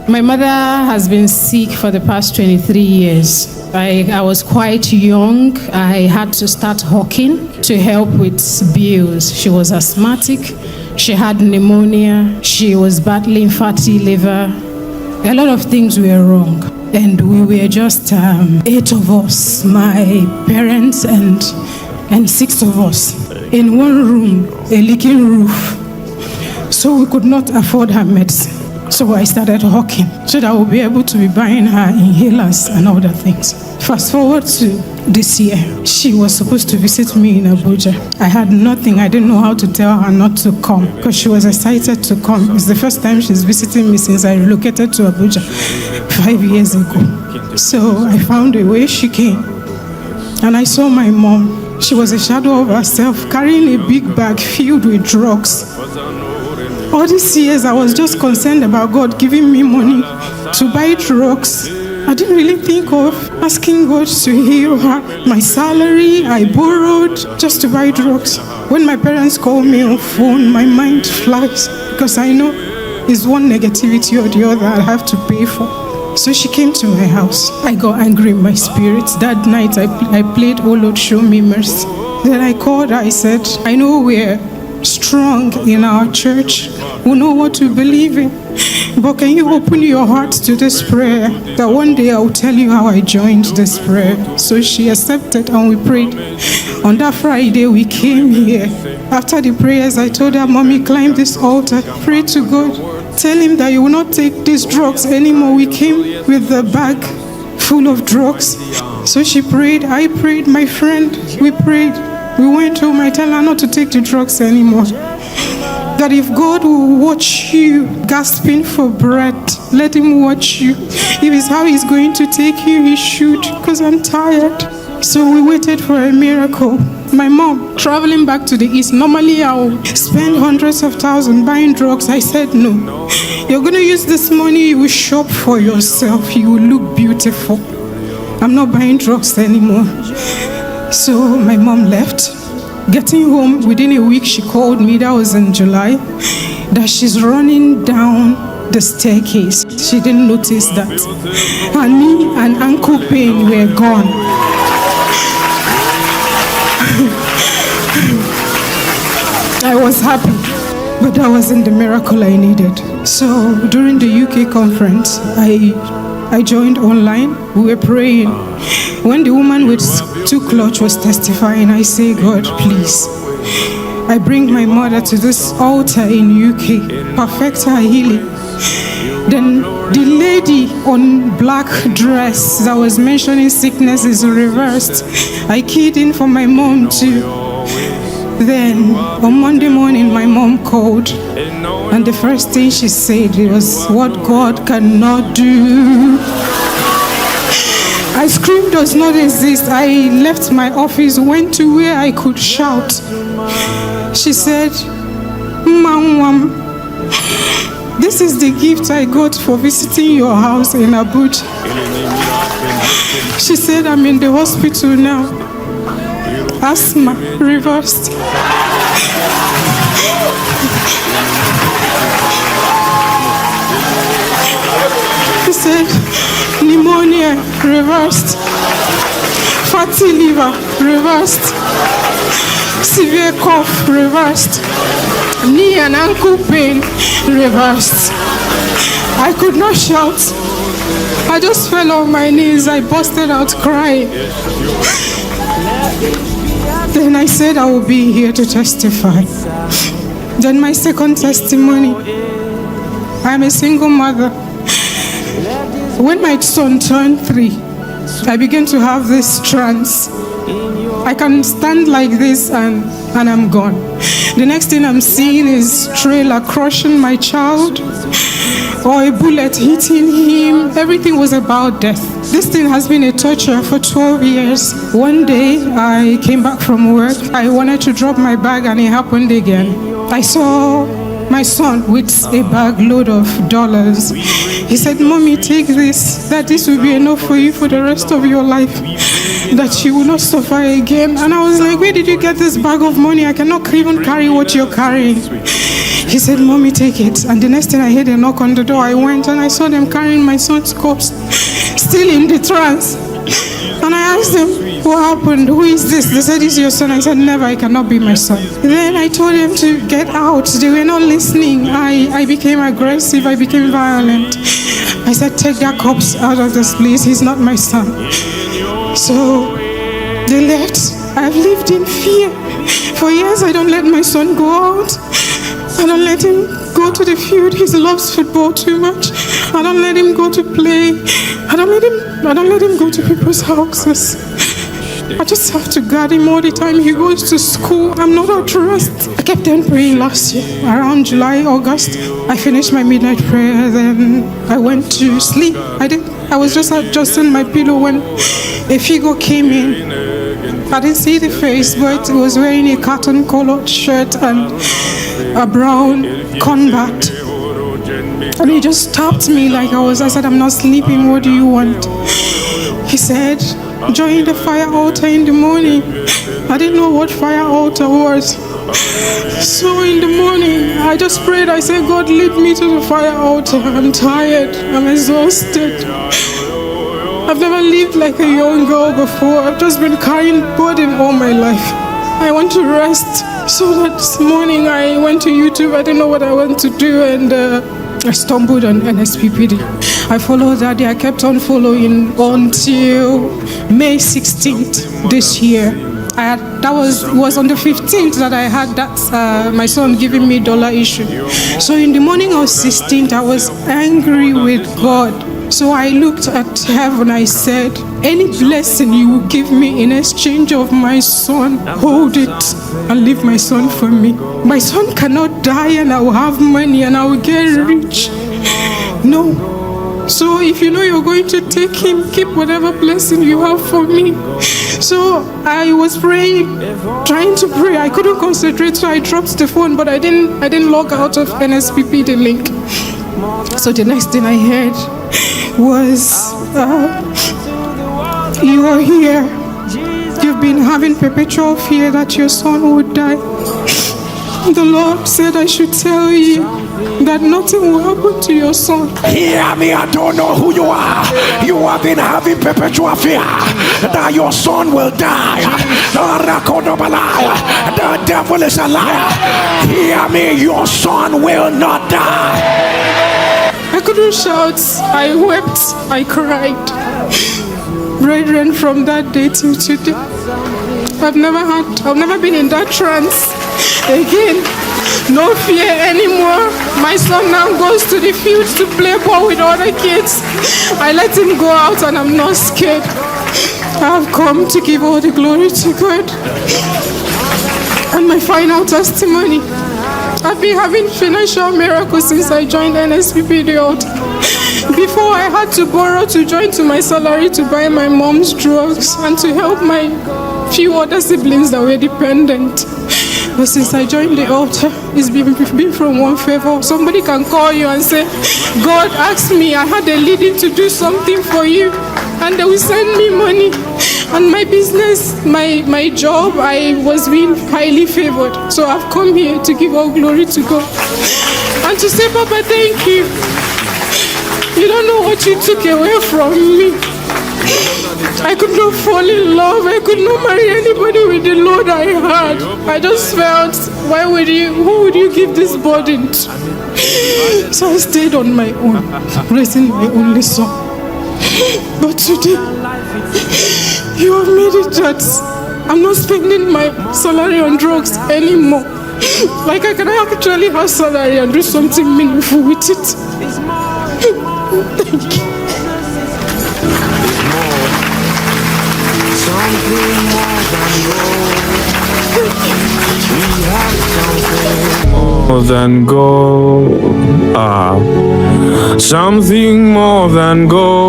My mother has been sick for the past 23 years. I was quite young. I had to start hawking to help with bills. She was asthmatic. She had pneumonia. She was battling fatty liver. A lot of things were wrong. And we were just 8 of us, my parents and 6 of us, in one room, a leaking roof. So we could not afford her medicine. So I started hawking so that I would be able to be buying her inhalers and other things. Fast forward to this year, she was supposed to visit me in Abuja. I had nothing. I didn't know how to tell her not to come because she was excited to come. It's the first time she's visiting me since I relocated to Abuja 5 years ago. So I found a way. She came and I saw my mom. She was a shadow of herself, carrying a big bag filled with drugs. All these years, I was just concerned about God giving me money to buy drugs. I didn't really think of asking God to heal her. My salary, I borrowed just to buy drugs. When my parents call me on phone, my mind flies because I know it's one negativity or the other I have to pay for. So she came to my house. I got angry in my spirit. That night, I played, "Oh Lord, show me mercy." Then I called her. I said, "I know we're strong in our church. We know what we believe in. But can you open your heart to this prayer? That one day I will tell you how I joined this prayer." So she accepted and we prayed. On that Friday, we came here. After the prayers, I told her, "Mommy, climb this altar. Pray to God. Tell him that you will not take these drugs anymore." We came with the bag full of drugs. So she prayed. I prayed. My friend, we prayed. We went home. I tell her not to take the drugs anymore. That if God will watch you gasping for breath, let him watch you. If it's how he's going to take you, he should, because I'm tired. So we waited for a miracle. My mom, traveling back to the east, normally I will spend hundreds of thousands buying drugs. I said, "No, you're going to use this money, you will shop for yourself, you will look beautiful. I'm not buying drugs anymore." So my mom left. Getting home, within a week, she called me, that was in July, that she's running down the staircase. She didn't notice that. Her knee and ankle pain were gone. I was happy, but that wasn't the miracle I needed. So during the UK conference, I joined online. We were praying. When the woman with 2 clutch was testifying, I say, "God, please, I bring my mother to this altar in UK, perfect her healing." Then the lady on black dress that was mentioning sickness is reversed. I keyed in for my mom too. Then on Monday morning, my mom called, and the first thing she said was, "What God cannot do." I screamed, "Does not exist." I left my office, went to where I could shout. She said, "Mom, this is the gift I got for visiting your house in Abuja." She said, "I'm in the hospital now. Asthma reversed." She said, "Pneumonia reversed. Fatty liver reversed. Severe cough reversed. Knee and ankle pain reversed." I could not shout. I just fell on my knees. I busted out crying. Then I said I will be here to testify. Then my second testimony. I'm a single mother. When my son turned 3, I began to have this trance. I can stand like this and I'm gone. The next thing I'm seeing is trailer crushing my child or a bullet hitting him. Everything was about death. This thing has been a torture for 12 years. One day I came back from work. I wanted to drop my bag and it happened again. I saw my son with a bag load of dollars. He said, "Mommy, take this, that this will be enough for you for the rest of your life, that you will not suffer again." And I was like, "Where did you get this bag of money? I cannot even carry what you're carrying." He said, "Mommy, take it." And the next thing I heard a knock on the door, I went and I saw them carrying my son's corpse, still in the trance. And I asked them, "What happened? Who is this?" They said, "It's your son." I said, "Never, it cannot be my son." Then I told them to get out. They were not listening. I became aggressive. I became violent. I said, "Take that corpse out of this place. He's not my son." So they left. I've lived in fear. For years, I don't let my son go out. I don't let him go to the field. He loves football too much. I don't let him go to play. I don't let him go to people's houses. I just have to guard him all the time. He goes to school. I'm not at rest. I kept on praying last year. Around July, August, I finished my midnight prayer. Then I went to sleep. I was just adjusting my pillow when a figure came in. I didn't see the face, but it was wearing a cotton-colored shirt and a brown combat. And he just stopped me like I said, "I'm not sleeping, what do you want?" He said, "Join the fire altar in the morning." I didn't know what fire altar was. So in the morning, I just prayed. I said, "God, lead me to the fire altar. I'm tired. I'm exhausted. I've never lived like a young girl before. I've just been carrying burden all my life. I want to rest." So that this morning I went to YouTube. I didn't know what I want to do, and I stumbled on NSPPD. I followed that day. I kept on following until May 16th this year. That was on the 15th that I had my son giving me dollar issue. So in the morning of 16th, I was angry with God. So I looked at heaven. I said, "Any blessing you will give me in exchange of my son, hold it and leave my son for me. My son cannot die and I will have money and I will get rich. No. So if you know you're going to take him, keep whatever blessing you have for me." So I was praying, trying to pray. I couldn't concentrate, so I dropped the phone, but I didn't log out of NSPP, the link. So the next thing I heard was, "You are here. You've been having perpetual fear that your son would die. The Lord said I should tell you that nothing will happen to your son." Hear me, I don't know who you are. You have been having perpetual fear that your son will die. The devil is a liar. Hear me, your son will not die. I couldn't shout. I wept. I cried. Brethren, from that day till today, I've never been in that trance again. No fear anymore. My son now goes to the field to play ball with other kids. I let him go out and I'm not scared. I've come to give all the glory to God. And my final testimony, I've been having financial miracles since I joined NSPP. Before, I had to borrow to join to my salary to buy my mom's drugs and to help my few other siblings that were dependent. But since I joined the altar, it's been from one favor. Somebody can call you and say, "God asked me, I had a leading to do something for you," and they will send me money. And my business, my job, I was being highly favored. So I've come here to give all glory to God and to say, "Papa, thank you. You don't know what you took away from me. I could not fall in love. I could not marry anybody with the load I had. I just felt, who would you give this burden to?" So I stayed on my own, raising my only son. But today, you have made it that I'm not spending my salary on drugs anymore. Like I can actually have salary and do something meaningful with it. Thank you. More than gold, something more than gold.